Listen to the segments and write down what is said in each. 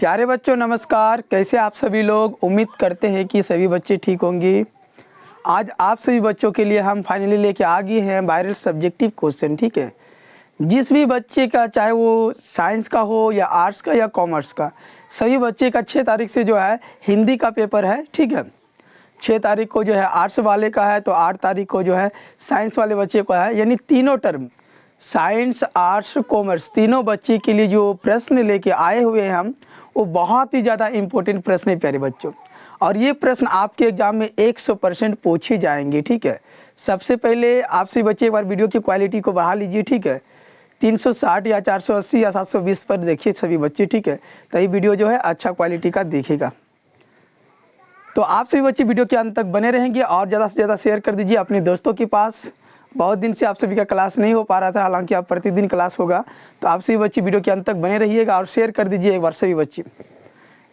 प्यारे बच्चों नमस्कार। कैसे आप सभी लोग? उम्मीद करते हैं कि सभी बच्चे ठीक होंगे। आज आप सभी बच्चों के लिए हम फाइनली लेके आ गए हैं वायरल सब्जेक्टिव क्वेश्चन। ठीक है, जिस भी बच्चे का, चाहे वो साइंस का हो या आर्ट्स का या कॉमर्स का, सभी बच्चे का 6 तारीख से जो है हिंदी का पेपर है। ठीक है, 6 तारीख को जो है आर्ट्स वाले का है, तो 8 तारीख को जो है साइंस वाले बच्चे को है। यानी तीनों टर्म, साइंस आर्ट्स कॉमर्स, तीनों बच्चे के लिए जो प्रश्न लेके आए हुए हैं हम, वो बहुत ही ज़्यादा इम्पोर्टेंट प्रश्न है प्यारे बच्चों। और ये प्रश्न आपके एग्जाम में 100% पूछे जाएंगे। ठीक है, सबसे पहले आपसे बच्चे एक बार वीडियो की क्वालिटी को बढ़ा लीजिए। ठीक है, 360 या 480 या 720 पर देखिए सभी बच्चे। ठीक है, तो ये वीडियो जो है अच्छा क्वालिटी का देखेगा। तो आप सभी बच्चे वीडियो के अंत तक बने रहेंगे और ज़्यादा से ज़्यादा शेयर कर दीजिए अपने दोस्तों के पास। बहुत दिन से आप सभी का क्लास नहीं हो पा रहा था, हालांकि आप प्रतिदिन क्लास होगा। तो आप सभी बच्चे वीडियो के अंत तक बने रहिएगा और शेयर कर दीजिए एक बार सभी बच्चे।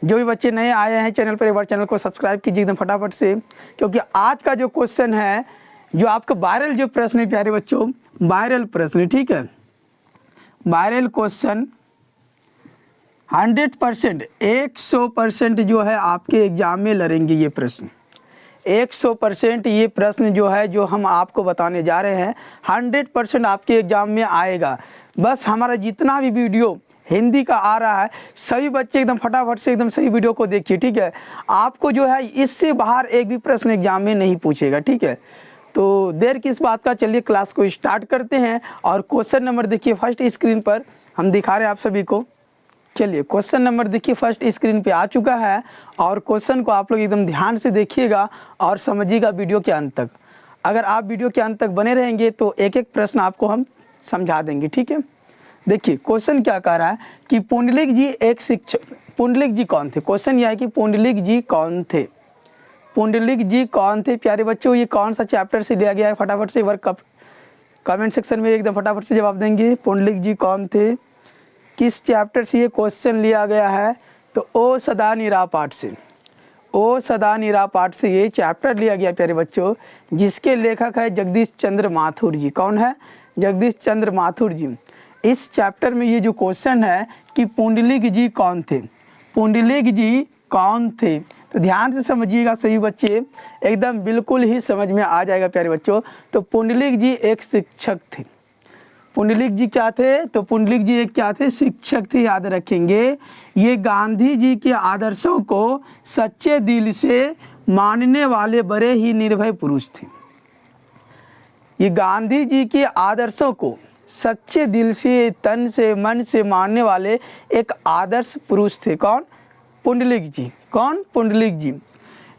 जो भी बच्चे नए आए हैं चैनल पर, एक बार चैनल को सब्सक्राइब कीजिए एकदम फटाफट से, क्योंकि आज का जो क्वेश्चन है, जो आपका वायरल जो प्रश्न है प्यारे बच्चों, वायरल प्रश्न, ठीक है, वायरल क्वेश्चन 100% 100% जो है आपके एग्जाम में लड़ेंगे ये प्रश्न। 100% ये प्रश्न जो है, जो हम आपको बताने जा रहे हैं, 100% आपके एग्जाम में आएगा। बस हमारा जितना भी वीडियो हिंदी का आ रहा है, सभी बच्चे एकदम फटाफट से एकदम सही वीडियो को देखिए। ठीक है, आपको जो है इससे बाहर एक भी प्रश्न एग्जाम में नहीं पूछेगा। ठीक है, तो देर किस बात का, चलिए क्लास को स्टार्ट करते हैं। और क्वेश्चन नंबर देखिए फर्स्ट स्क्रीन पर हम दिखा रहे हैं आप सभी को। चलिए क्वेश्चन नंबर देखिए फर्स्ट स्क्रीन पे आ चुका है, और क्वेश्चन को आप लोग एकदम ध्यान से देखिएगा और समझिएगा वीडियो के अंत तक। अगर आप वीडियो के अंत तक बने रहेंगे तो एक एक प्रश्न आपको हम समझा देंगे। ठीक है, देखिए क्वेश्चन क्या कह रहा है कि पुंडलिक जी एक शिक्षक, पुंडलिक जी कौन थे? क्वेश्चन यह है कि पुंडलिक जी कौन थे? पुंडलिक जी कौन थे प्यारे बच्चों? ये कौन सा चैप्टर से लिया गया है? फटाफट से एक बार कमेंट सेक्शन में एकदम फटाफट से जवाब देंगे। पुंडलिक जी कौन थे, किस चैप्टर से ये क्वेश्चन लिया गया है? तो ओ सदा निरा पाठ से, ओ सदा निरा पाठ से ये चैप्टर लिया गया प्यारे बच्चों, जिसके लेखक है जगदीश चंद्र माथुर जी। कौन है? जगदीश चंद्र माथुर जी। इस चैप्टर में ये जो क्वेश्चन है कि पुंडलिक जी कौन थे, पुंडलिक जी कौन थे, तो ध्यान से समझिएगा सभी बच्चे, एकदम बिल्कुल ही समझ में आ जाएगा प्यारे बच्चों। तो पुंडलिक जी एक शिक्षक थे। पुंडलिक जी क्या थे? तो पुंडलिक जी एक क्या थे? शिक्षक थे, याद रखेंगे। ये गांधी जी के आदर्शों को सच्चे दिल से मानने वाले बड़े ही निर्भय पुरुष थे। ये गांधी जी के आदर्शों को सच्चे दिल से, तन से, मन से मानने वाले एक आदर्श पुरुष थे। कौन? पुंडलिक जी। कौन? पुंडलिक जी,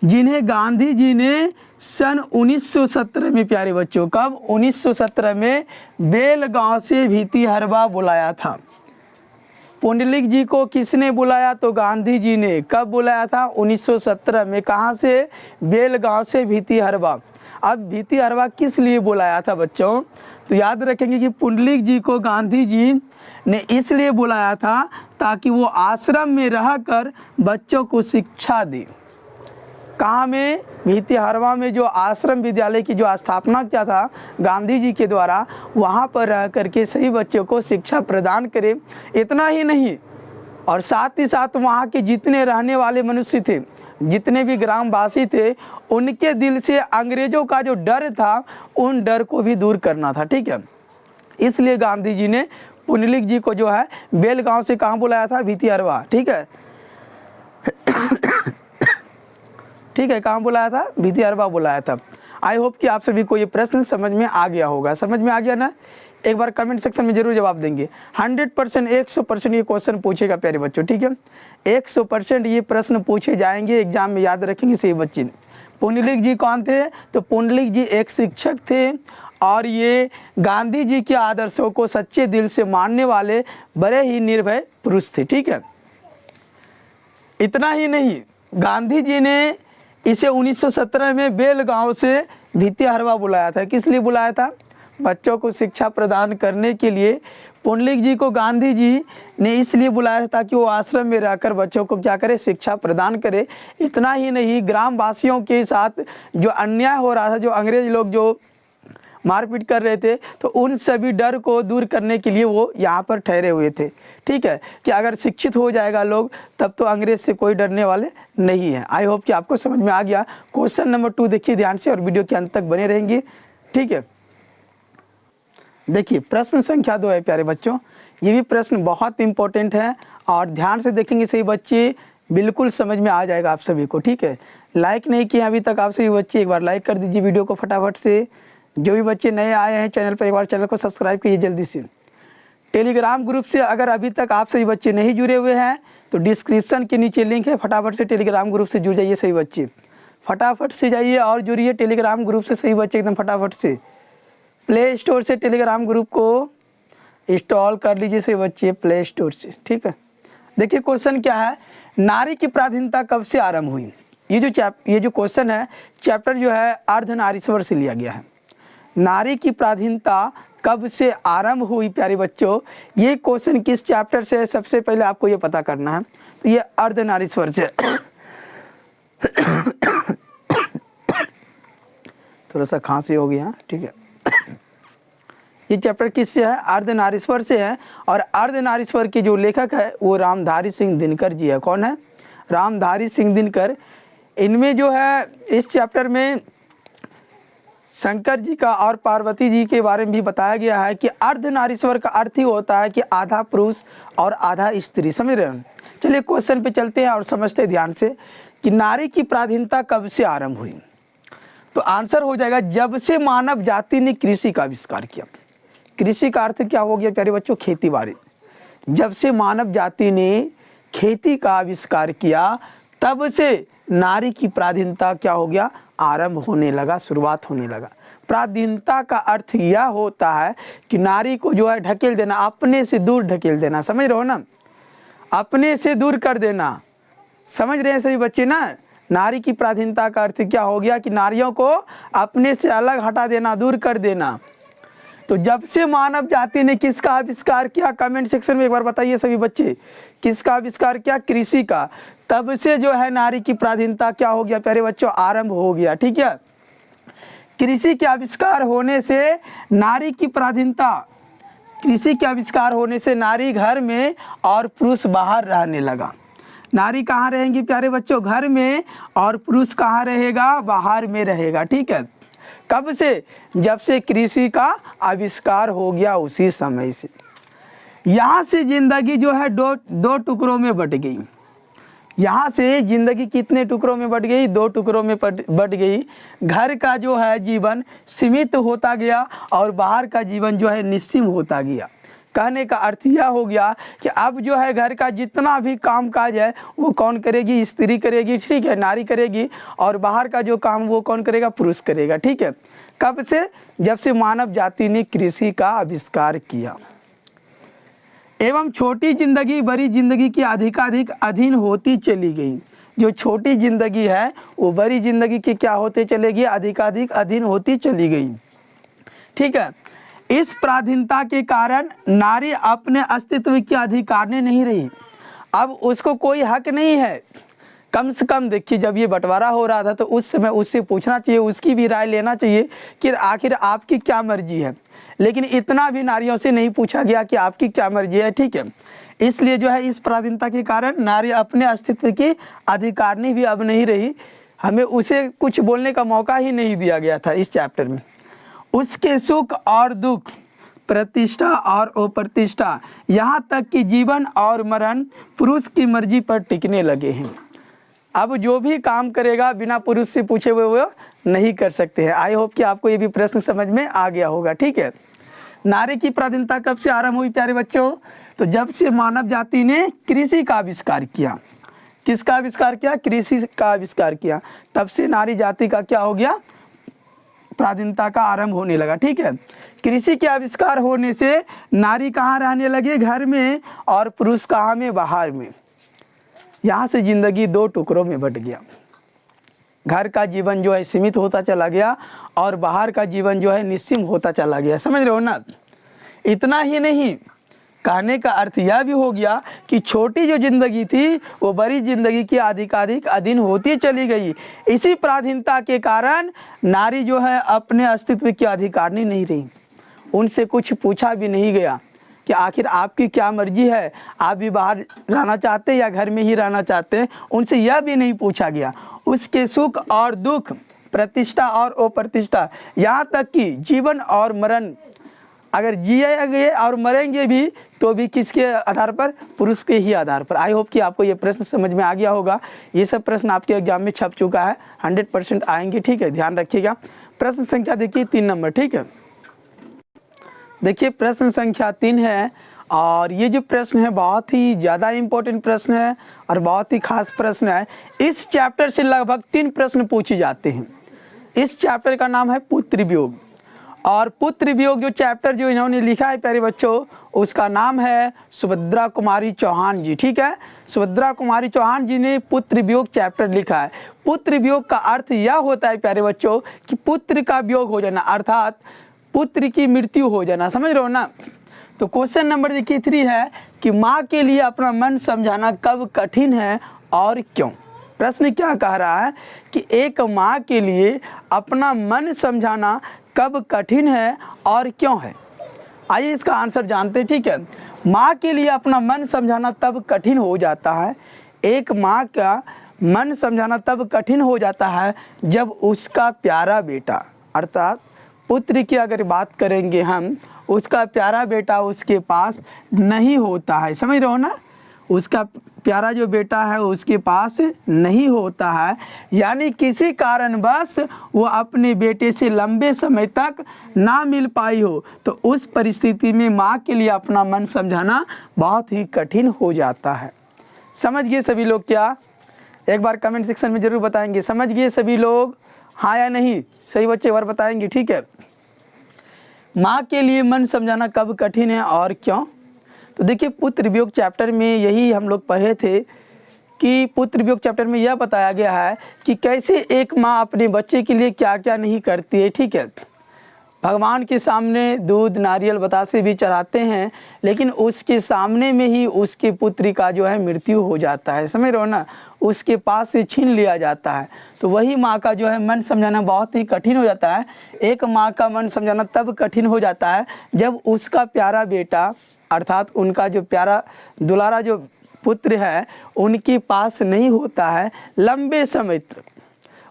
जिन्हें गांधी जी ने सन 1917 में प्यारे बच्चों, कब? 1917 में बेलगांव से भीतिहरवा बुलाया था। पुंडलिक जी को किसने बुलाया? तो गांधी जी ने। कब बुलाया था? 1917 में। कहाँ से? बेलगांव से भीतिहरवा। अब भीतिहरवा किस लिए बुलाया था बच्चों? तो याद रखेंगे कि पुंडलिक जी को गांधी जी ने इसलिए बुलाया था ताकि वो आश्रम में रहकर बच्चों को शिक्षा दे। कहाँ में? भीतिहरवा में, जो आश्रम विद्यालय की जो स्थापना किया था गांधी जी के द्वारा, वहाँ पर रह करके सभी बच्चों को शिक्षा प्रदान करे। इतना ही नहीं, और साथ ही साथ वहाँ के जितने रहने वाले मनुष्य थे, जितने भी ग्रामवासी थे, उनके दिल से अंग्रेजों का जो डर था, उन डर को भी दूर करना था। ठीक है, इसलिए गांधी जी ने पुंडलिक जी को जो है बेलगांव से कहाँ बुलाया था? भीतिहरवा। ठीक है, ठीक है, कहाँ बुलाया था? भीतिहरवा बुलाया था। आई होप कि आप सभी को ये प्रश्न समझ में आ गया होगा। समझ में आ गया ना? एक बार कमेंट सेक्शन में जरूर जवाब देंगे। 100% 100% ये क्वेश्चन पूछेगा प्यारे बच्चों। ठीक है, 100% ये प्रश्न पूछे जाएंगे एग्जाम में, याद रखेंगे सही बच्चे। पुंडलिक जी कौन थे? तो पुंडलिक जी एक शिक्षक थे, और ये गांधी जी के आदर्शों को सच्चे दिल से मानने वाले बड़े ही निर्भय पुरुष थे। ठीक है, इतना ही नहीं, गांधी जी ने इसे 1917 में बेलगांव से भीतिहरवा बुलाया था। किस लिए बुलाया था? बच्चों को शिक्षा प्रदान करने के लिए। पुंडलिक जी को गांधी जी ने इसलिए बुलाया था ताकि वो आश्रम में रहकर बच्चों को क्या करे? शिक्षा प्रदान करे। इतना ही नहीं, ग्रामवासियों के साथ जो अन्याय हो रहा था, जो अंग्रेज लोग जो मारपीट कर रहे थे, तो उन सभी डर को दूर करने के लिए वो यहाँ पर ठहरे हुए थे। ठीक है, कि अगर शिक्षित हो जाएगा लोग तब तो अंग्रेज से कोई डरने वाले नहीं है। आई होप कि आपको समझ में आ गया। क्वेश्चन नंबर 2 देखिए ध्यान से और वीडियो के अंत तक बने रहेंगे। ठीक है, देखिए प्रश्न संख्या 2 है प्यारे बच्चों, ये भी प्रश्न बहुत इंपॉर्टेंट है और ध्यान से देखेंगे सही बच्चे, बिल्कुल समझ में आ जाएगा आप सभी को। ठीक है, लाइक नहीं किया अभी तक आप सभी बच्चे, एक बार लाइक कर दीजिए वीडियो को फटाफट से। जो भी बच्चे नए आए हैं चैनल पर, एक बार चैनल को सब्सक्राइब कीजिए जल्दी से। टेलीग्राम ग्रुप से अगर अभी तक आप सभी बच्चे नहीं जुड़े हुए हैं तो डिस्क्रिप्शन के नीचे लिंक है, फटाफट से टेलीग्राम ग्रुप से जुड़ जाइए सही बच्चे, फटाफट से जाइए और जुड़िए टेलीग्राम ग्रुप से सही बच्चे, एकदम फटाफट से। प्ले स्टोर से टेलीग्राम ग्रुप को इंस्टॉल कर लीजिए सही बच्चे, प्ले स्टोर से। ठीक है, देखिए क्वेश्चन क्या है, नारी की पराधीनता कब से आरंभ हुई। ये जो क्वेश्चन है, चैप्टर जो है अर्धनारीश्वर से लिया गया है। नारी की पराधीनता कब से आरंभ हुई प्यारे बच्चों, ये क्वेश्चन किस चैप्टर से है सबसे पहले आपको ये पता करना है। तो ये अर्धनारीश्वर से थोड़ा सा खांसी हो गया। ठीक है, ये चैप्टर किससे है, अर्धनारीश्वर से है। और अर्धनारीश्वर के जो लेखक है वो रामधारी सिंह दिनकर जी है। कौन है, रामधारी सिंह दिनकर। इनमें जो है इस चैप्टर में शंकर जी का और पार्वती जी के बारे में भी बताया गया है कि अर्धनारीश्वर का अर्थ ही होता है कि आधा पुरुष और आधा स्त्री, समझ रहे हैं। चलिए क्वेश्चन पे चलते हैं और समझते हैं ध्यान से कि नारी की पराधीनता कब से आरंभ हुई। तो आंसर हो जाएगा जब से मानव जाति ने कृषि का आविष्कार किया। कृषि का अर्थ क्या हो गया प्यारे बच्चों, खेती बाड़ी। जब से मानव जाति ने खेती का आविष्कार किया तब से नारी की पराधीनता क्या हो गया, आरंभ होने लगा, शुरुआत होने लगा। पराधीनता का अर्थ यह होता है कि नारी को जो है ढकेल देना, अपने से दूर ढकेल देना, समझ रहे हो ना, अपने से दूर कर देना। समझ रहे हैं सभी बच्चे ना, नारी की पराधीनता का अर्थ क्या हो गया कि नारियों को अपने से अलग हटा देना, दूर कर देना। तो जब से मानव जाति ने किसका आविष्कार किया, कमेंट सेक्शन में एक बार बताइए सभी बच्चे, किसका आविष्कार किया, कृषि का। तब से जो है नारी की पराधीनता क्या हो गया प्यारे बच्चों, आरंभ हो गया। ठीक है, कृषि के आविष्कार होने से नारी की पराधीनता, कृषि के आविष्कार होने से नारी घर में और पुरुष बाहर रहने लगा। नारी कहाँ रहेंगी प्यारे बच्चों, घर में, और पुरुष कहाँ रहेगा, बाहर में रहेगा। ठीक है, कब से, जब से कृषि का आविष्कार हो गया उसी समय से। यहाँ से जिंदगी जो है दो टुकड़ों में बट गई। यहाँ से जिंदगी कितने टुकड़ों में बट गई, 2 टुकड़ों में बट गई। घर का जो है जीवन सीमित होता गया और बाहर का जीवन जो है निश्चिम होता गया। कहने का अर्थ यह हो गया कि अब जो है घर का जितना भी काम काज है वो कौन करेगी, स्त्री करेगी। ठीक है, नारी करेगी। और बाहर का जो काम वो कौन करेगा, पुरुष करेगा। ठीक है, कब से, जब से मानव जाति ने कृषि का आविष्कार किया। एवं छोटी जिंदगी बड़ी जिंदगी की अधिकाधिक अधीन होती चली गई। जो छोटी जिंदगी है वो बड़ी जिंदगी की क्या होते चलेगी, अधिकाधिक अधीन होती चली गई। ठीक है, इस पराधीनता के कारण नारी अपने अस्तित्व की अधिकारिणी नहीं रही। अब उसको कोई हक नहीं है। कम से कम देखिए, जब ये बंटवारा हो रहा था तो उस समय उससे पूछना चाहिए, उसकी भी राय लेना चाहिए कि आखिर आपकी क्या मर्जी है। लेकिन इतना भी नारियों से नहीं पूछा गया कि आपकी क्या मर्जी है। ठीक है, इसलिए जो है इस पराधीनता के कारण नारी अपने अस्तित्व की अधिकारिणी भी अब नहीं रही। हमें उसे कुछ बोलने का मौका ही नहीं दिया गया था इस चैप्टर में। उसके सुख और दुख, प्रतिष्ठा और अप्रतिष्ठा, यहाँ तक कि जीवन और मरण पुरुष की मर्जी पर टिकने लगे हैं। अब जो भी काम करेगा बिना पुरुष से पूछे हुए वो नहीं कर सकते हैं। आई होप कि आपको ये भी प्रश्न समझ में आ गया होगा। ठीक है, नारी की पराधीनता कब से आरंभ हुई प्यारे बच्चों, तो जब से मानव जाति ने कृषि का आविष्कार किया। किसका आविष्कार किया, कृषि का आविष्कार किया। तब से नारी जाति का क्या हो गया, पराधीनता का आरंभ होने लगा। ठीक है, कृषि के आविष्कार होने से नारी कहाँ रहने लगे, घर में, और पुरुष कहाँ में, बाहर में। यहाँ से जिंदगी 2 टुकड़ों में बट गया। घर का जीवन जो है सीमित होता चला गया और बाहर का जीवन जो है निश्चिम होता चला गया। समझ रहे हो ना। इतना ही नहीं, कहने का अर्थ यह भी हो गया कि छोटी जो जिंदगी थी वो बड़ी जिंदगी की अधिकाधिक अधीन होती चली गई। इसी पराधीनता के कारण नारी जो है अपने अस्तित्व की अधिकारिणी नहीं रही। उनसे कुछ पूछा भी नहीं गया कि आखिर आपकी क्या मर्जी है, आप भी बाहर रहना चाहते या घर में ही रहना चाहते हैं, उनसे यह भी नहीं पूछा गया। उसके सुख और दुख, प्रतिष्ठा और अप्रतिष्ठा, यहाँ तक कि जीवन और मरण, अगर जिएंगे और मरेंगे भी तो भी किसके आधार पर, पुरुष के ही आधार पर। आई होप कि आपको ये प्रश्न समझ में आ गया होगा। ये सब प्रश्न आपके एग्जाम में छप चुका है, 100% आएंगे, ठीक है, ध्यान रखिएगा। प्रश्न संख्या देखिए 3 नंबर, ठीक है। देखिए प्रश्न संख्या 3 है और ये जो प्रश्न है बहुत ही ज़्यादा इम्पोर्टेंट प्रश्न है और बहुत ही खास प्रश्न है। इस चैप्टर से लगभग 3 प्रश्न पूछे जाते हैं। इस चैप्टर का नाम है पुत्र वियोग, और पुत्र वियोग जो चैप्टर जो इन्होंने लिखा है प्यारे बच्चों, उसका नाम है सुभद्रा कुमारी चौहान जी, ठीक है। सुभद्रा कुमारी चौहान जी ने पुत्र वियोग चैप्टर लिखा है। पुत्र वियोग का अर्थ यह होता है प्यारे बच्चों कि पुत्र का वियोग हो जाना, अर्थात पुत्र की मृत्यु हो जाना, समझ रहे हो ना। तो क्वेश्चन नंबर देखिए 3 है कि माँ के लिए अपना मन समझाना कब कठिन है और क्यों। प्रश्न क्या कह रहा है कि एक माँ के लिए अपना मन समझाना कब कठिन है और क्यों है। आइए इसका आंसर जानते हैं, ठीक है। माँ के लिए अपना मन समझाना तब कठिन हो जाता है, एक माँ का मन समझाना तब कठिन हो जाता है जब उसका प्यारा बेटा, अर्थात पुत्र की अगर बात करेंगे हम, उसका प्यारा बेटा उसके पास नहीं होता है, समझ रहे हो ना। उसका प्यारा जो बेटा है उसके पास नहीं होता है, यानी किसी कारणवश वो अपने बेटे से लंबे समय तक ना मिल पाई हो, तो उस परिस्थिति में माँ के लिए अपना मन समझाना बहुत ही कठिन हो जाता है। समझ गए सभी लोग क्या? एक बार कमेंट सेक्शन में ज़रूर बताएंगे, समझ गए सभी लोग, हाँ या नहीं? सही बच्चे एक बार बताएंगे, ठीक है। माँ के लिए मन समझाना कब कठिन है और क्यों। तो देखिए पुत्र वियोग चैप्टर में यही हम लोग पढ़े थे कि पुत्र वियोग चैप्टर में यह बताया गया है कि कैसे एक माँ अपने बच्चे के लिए क्या क्या नहीं करती है, ठीक है। भगवान के सामने दूध, नारियल, बतासे भी चढ़ाते हैं, लेकिन उसके सामने में ही उसके पुत्री का जो है मृत्यु हो जाता है, समझ रहे हो ना, उसके पास से छीन लिया जाता है। तो वही माँ का जो है मन समझाना बहुत ही कठिन हो जाता है। एक माँ का मन समझाना तब कठिन हो जाता है जब उसका प्यारा बेटा, अर्थात उनका जो प्यारा दुलारा जो पुत्र है उनके पास नहीं होता है लंबे समय तक,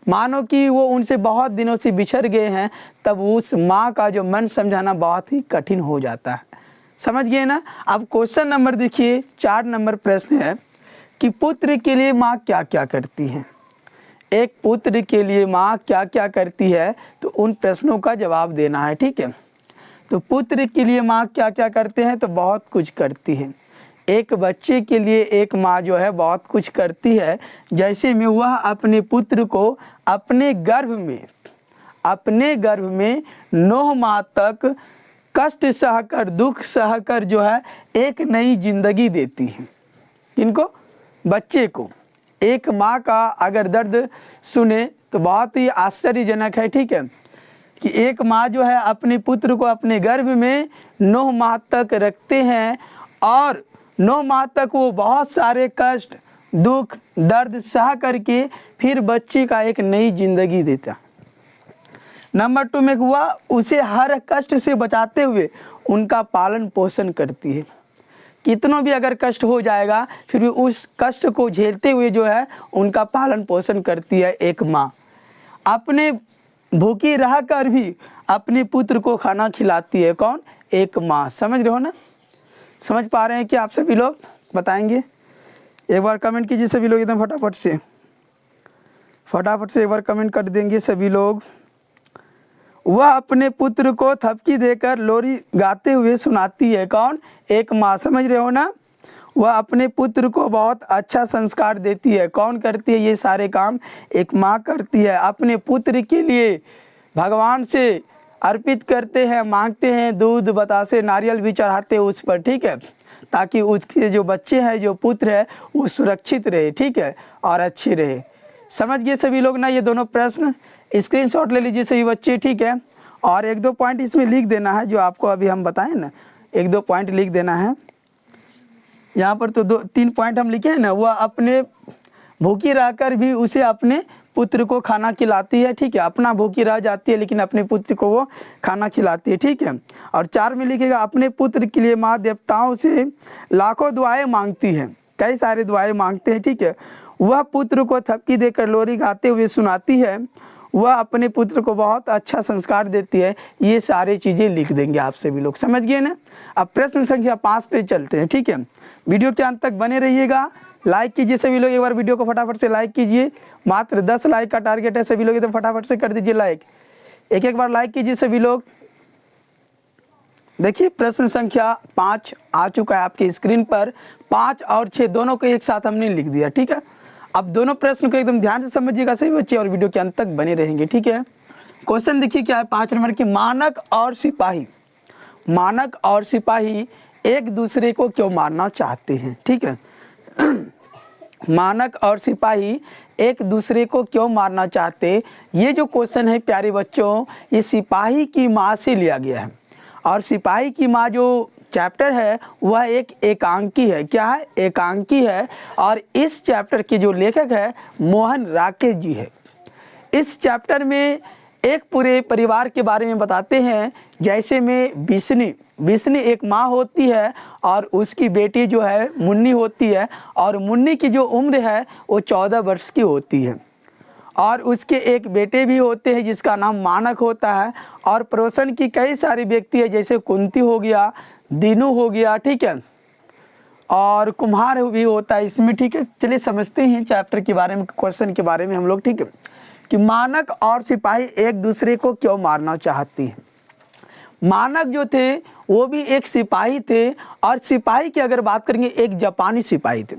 मानो कि वो उनसे बहुत दिनों से बिछड़ गए हैं, तब उस माँ का जो मन समझाना बहुत ही कठिन हो जाता है। समझ गए ना। अब क्वेश्चन नंबर देखिए 4 नंबर प्रश्न है कि पुत्र के लिए माँ क्या क्या करती है। एक पुत्र के लिए माँ क्या क्या करती है, तो उन प्रश्नों का जवाब देना है, ठीक है। तो पुत्र के लिए माँ क्या क्या करते हैं, तो बहुत कुछ करती है। एक बच्चे के लिए एक माँ जो है बहुत कुछ करती है, जैसे में वह अपने पुत्र को अपने गर्भ में 9 माह तक कष्ट सहकर, दुख सहकर जो है एक नई जिंदगी देती है। इनको बच्चे को एक माँ का अगर दर्द सुने तो बहुत ही आश्चर्यजनक है, ठीक है, कि एक माँ जो है अपने पुत्र को अपने गर्भ में 9 माह तक रखते हैं और 9 माह तक वो बहुत सारे कष्ट, दुख, दर्द सह करके फिर बच्चे का एक नई जिंदगी देता। नंबर 2 में हुआ उसे हर कष्ट से बचाते हुए उनका पालन पोषण करती है। कितनों भी अगर कष्ट हो जाएगा फिर भी उस कष्ट को झेलते हुए जो है उनका पालन पोषण करती है एक माँ। अपने भूखी रह कर भी अपने पुत्र को खाना खिलाती है, कौन? एक माँ। समझ रहे हो ना? समझ पा रहे हैं कि आप सभी लोग? बताएंगे एक बार कमेंट कीजिए सभी लोग, एकदम फटाफट से एक बार कमेंट कर देंगे सभी लोग। वह अपने पुत्र को थपकी देकर लोरी गाते हुए सुनाती है, कौन? एक माँ। समझ रहे हो ना? वह अपने पुत्र को बहुत अच्छा संस्कार देती है, कौन करती है ये सारे काम? एक माँ करती है। अपने पुत्र के लिए भगवान से अर्पित करते हैं, मांगते हैं, दूध, बतासे, नारियल भी चढ़ाते हैं उस पर, ठीक है, ताकि उसके जो बच्चे हैं, जो पुत्र है, वो सुरक्षित रहे, ठीक है, और अच्छे रहे। समझ गए सभी लोग ना ये दोनों प्रश्न? स्क्रीनशॉट ले लीजिए सभी बच्चे, ठीक है, और 1-2 पॉइंट इसमें लिख देना है जो आपको अभी हम बताएं ना, 1-2 पॉइंट लिख देना है। यहाँ पर तो 2-3 पॉइंट हम लिखे हैं ना, वह अपने भूखी रहकर भी उसे अपने पुत्र को खाना खिलाती है, ठीक है। अपना भूखी रह जाती है लेकिन अपने पुत्र को वो खाना खिलाती है, ठीक है। और 4 में लिखेगा अपने पुत्र के लिए माँ देवताओं से लाखों दुआएं मांगती है, कई सारे दुआएं मांगते हैं, ठीक है। वह पुत्र को थपकी देकर लोरी गाते हुए सुनाती है, वह अपने पुत्र को बहुत अच्छा संस्कार देती है। ये सारी चीज़ें लिख देंगे आप सभी लोग, समझ गए ना। अब प्रश्न संख्या 5 पे चलते हैं, ठीक है। वीडियो के अंत तक बने रहिएगा, लाइक कीजिए सभी लोग, एक बार वीडियो को फटाफट से लाइक कीजिए। मात्र 10 लाइक का टारगेट है सभी लोग, तो फटाफट से कर दीजिए लाइक, एक बार लाइक कीजिए सभी लोग। देखिए प्रश्न संख्या 5 आ चुका है आपकी स्क्रीन पर। 5 और 6 दोनों को एक साथ हमने लिख दिया, ठीक है। अब दोनों प्रश्न को एकदम ध्यान से समझिएगा सभी बच्चे, और वीडियो के अंत तक बने रहेंगे, ठीक है। क्वेश्चन देखिए क्या है 5 नंबर की, मानक और सिपाही, मानक और सिपाही एक दूसरे को क्यों मारना चाहते हैं, ठीक है। मानक और सिपाही एक दूसरे को क्यों मारना चाहते, ये जो क्वेश्चन है प्यारे बच्चों, ये सिपाही की माँ से लिया गया है। और सिपाही की माँ जो चैप्टर है वह एक एकांकी है, क्या है, एकांकी है। और इस चैप्टर के जो लेखक है मोहन राकेश जी है। इस चैप्टर में एक पूरे परिवार के बारे में बताते हैं, जैसे में बिस्नी एक माँ होती है और उसकी बेटी जो है मुन्नी होती है, और मुन्नी की जो उम्र है वो 14 वर्ष की होती है। और उसके एक बेटे भी होते हैं जिसका नाम मानक होता है। और पड़ोसन की कई सारी व्यक्ति है, जैसे कुंती हो गया, दीनू हो गया, ठीक है, और कुम्हार भी होता है इसमें, ठीक है। चलिए समझते हैं चैप्टर के बारे में, क्वेश्चन के बारे में हम लोग, ठीक है, कि मानक और सिपाही एक दूसरे को क्यों मारना चाहती हैं। मानक जो थे वो भी एक सिपाही थे, और सिपाही की अगर बात करेंगे एक जापानी सिपाही थे।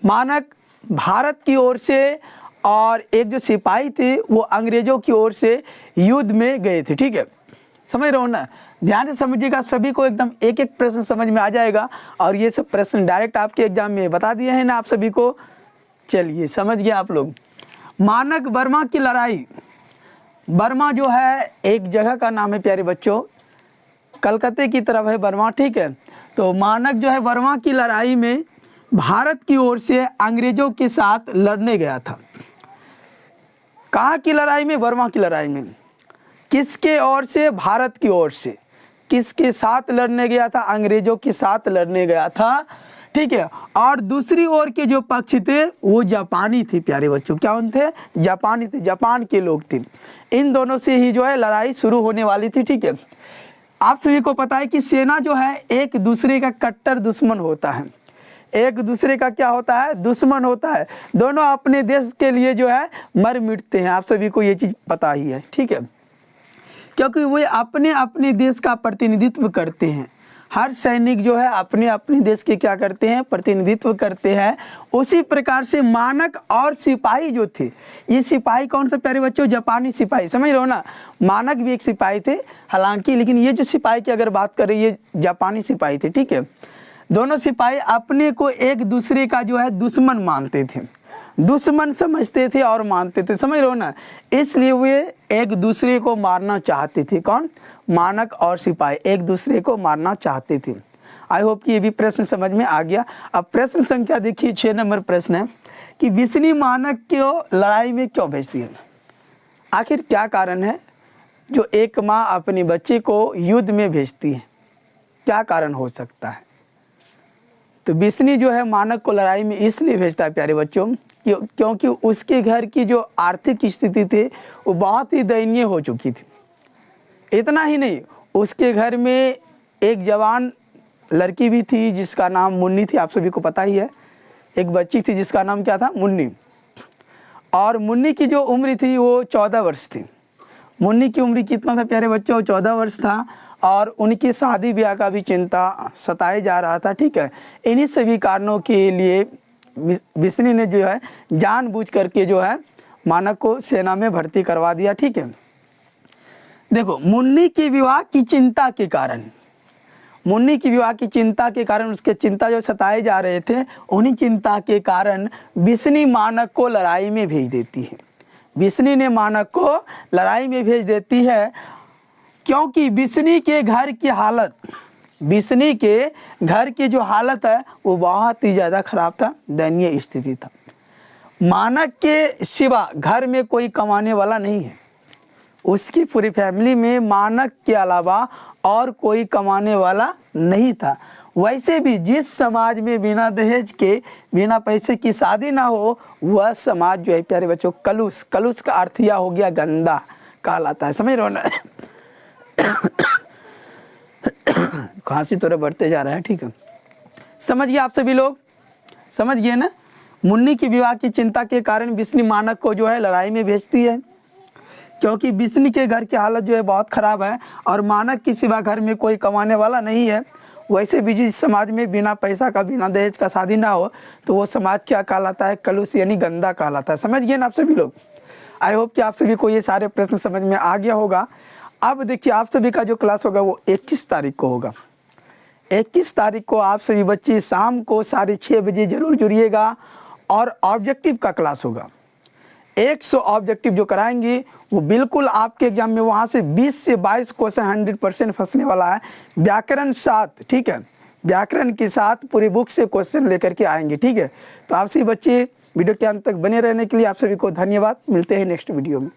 मानक भारत की ओर से, और एक जो सिपाही थे वो अंग्रेजों की ओर से युद्ध में गए थे, ठीक है। समझ रहे हो ना, ध्यान से समझिएगा, सभी को एकदम एक एक प्रश्न समझ में आ जाएगा। और ये सब प्रश्न डायरेक्ट आपके एग्जाम में बता दिए हैं ना आप सभी को। चलिए समझ गए आप लोग। मानक बर्मा की लड़ाई, बर्मा जो है एक जगह का नाम है प्यारे बच्चों, कलकत्ते की तरफ है बर्मा, ठीक है। तो मानक जो है बर्मा की लड़ाई में भारत की ओर से अंग्रेजों के साथ लड़ने गया था। कहाँ की लड़ाई में, बर्मा की लड़ाई में। किसके ओर से, भारत की ओर से। किसके साथ लड़ने गया था, अंग्रेजों के साथ लड़ने गया था, ठीक है। और दूसरी ओर के जो पक्ष थे वो जापानी थे प्यारे बच्चों, क्या उन थे, जापानी थे, जापान के लोग थे। इन दोनों से ही जो है लड़ाई शुरू होने वाली थी, ठीक है। आप सभी को पता है कि सेना जो है एक दूसरे का कट्टर दुश्मन होता है, एक दूसरे का क्या होता है, दुश्मन होता है। दोनों अपने देश के लिए जो है मर मिटते हैं, आप सभी को ये चीज़ पता ही है, ठीक है। क्योंकि वे अपने अपने देश का प्रतिनिधित्व करते हैं। हर सैनिक जो है अपने अपने देश के क्या करते हैं, प्रतिनिधित्व करते हैं। उसी प्रकार से मानक और सिपाही जो थे, ये सिपाही कौन सा प्यारे बच्चों, जापानी सिपाही, समझ रहे हो ना। मानक भी एक सिपाही थे हालांकि, लेकिन ये जो सिपाही की अगर बात करें ये जापानी सिपाही थे, ठीक है। दोनों सिपाही अपने को एक दूसरे का जो है दुश्मन मानते थे, दुश्मन समझते थे और मानते थे, समझ रहे हो ना। इसलिए वे एक दूसरे को मारना चाहते थे, कौन, मानक और सिपाही एक दूसरे को मारना चाहते थे। आई होप कि ये भी प्रश्न समझ में आ गया। अब प्रश्न संख्या देखिए 6 नंबर प्रश्न है कि बिस्नी मानक को लड़ाई में क्यों भेजती है। आखिर क्या कारण है जो एक माँ अपने बच्चे को युद्ध में भेजती है, क्या कारण हो सकता है। तो बिस्नी जो है मानक को लड़ाई में इसलिए भेजता है प्यारे बच्चों क्योंकि उसके घर की जो आर्थिक स्थिति थी वो बहुत ही दयनीय हो चुकी थी। इतना ही नहीं, उसके घर में एक जवान लड़की भी थी जिसका नाम मुन्नी थी, आप सभी को पता ही है। एक बच्ची थी जिसका नाम क्या था, मुन्नी। और मुन्नी की जो उम्र थी वो 14 वर्ष थी। मुन्नी की उम्र कितना था प्यारे बच्चों, 14 वर्ष था। और उनकी शादी ब्याह का भी चिंता सताए जा रहा था, ठीक है। इन्हीं सभी कारणों के लिए बिस्नी ने जो है जानबूझ करके जो है मानक को सेना में भर्ती करवा दिया, ठीक है। देखो, मुन्नी के विवाह की चिंता के कारण, मुन्नी की विवाह की चिंता के कारण, उसके चिंता जो सताए जा रहे थे, उन्हीं चिंता के कारण बिस्नी मानक को लड़ाई में भेज देती है। बिस्नी ने मानक को लड़ाई में भेज देती है क्योंकि बिस्नी के घर की हालत, बिस्नी के घर की जो हालत है वो बहुत ही ज़्यादा खराब था, दयनीय स्थिति था। मानक के सिवा घर में कोई कमाने वाला नहीं है, उसकी पूरी फैमिली में मानक के अलावा और कोई कमाने वाला नहीं था। वैसे भी जिस समाज में बिना दहेज के, बिना पैसे की शादी ना हो, वह समाज जो है प्यारे बच्चों कलुष, कलुष का अर्थ यह हो गया गंदा कहलाता है। समझ रहे हो ना? खांसी थोड़ा बढ़ते जा रहा है, ठीक है, समझ गए आप सभी लोग, समझ गए ना? मुन्नी की विवाह की चिंता के कारण बिस्नी मानक को जो है लड़ाई में भेजती है, क्योंकि बिस्नी के घर की हालत जो है बहुत ख़राब है और मानक के सिवा घर में कोई कमाने वाला नहीं है। वैसे भी जिस समाज में बिना पैसा का, बिना दहेज का शादी ना हो, तो वो समाज क्या कहलाता है? कलुष यानी गंदा कहलाता है। समझ गए ना आप सभी लोग? आई होप कि आप सभी को ये सारे प्रश्न समझ में आ गया होगा। अब देखिए, आप सभी का जो क्लास होगा वो 21 तारीख को होगा। 21 तारीख को आप सभी बच्चे शाम को 6:30 बजे जरूर जुड़िएगा और ऑब्जेक्टिव का क्लास होगा। 100 ऑब्जेक्टिव जो कराएंगे वो बिल्कुल आपके एग्जाम में वहाँ से 20 से 22 क्वेश्चन 100% फंसने वाला है। व्याकरण साथ, ठीक है, व्याकरण के साथ पूरी बुक से क्वेश्चन लेकर के आएंगे, ठीक है। तो आप सभी बच्चे वीडियो के अंत तक बने रहने के लिए आप सभी को धन्यवाद। मिलते हैं नेक्स्ट वीडियो में।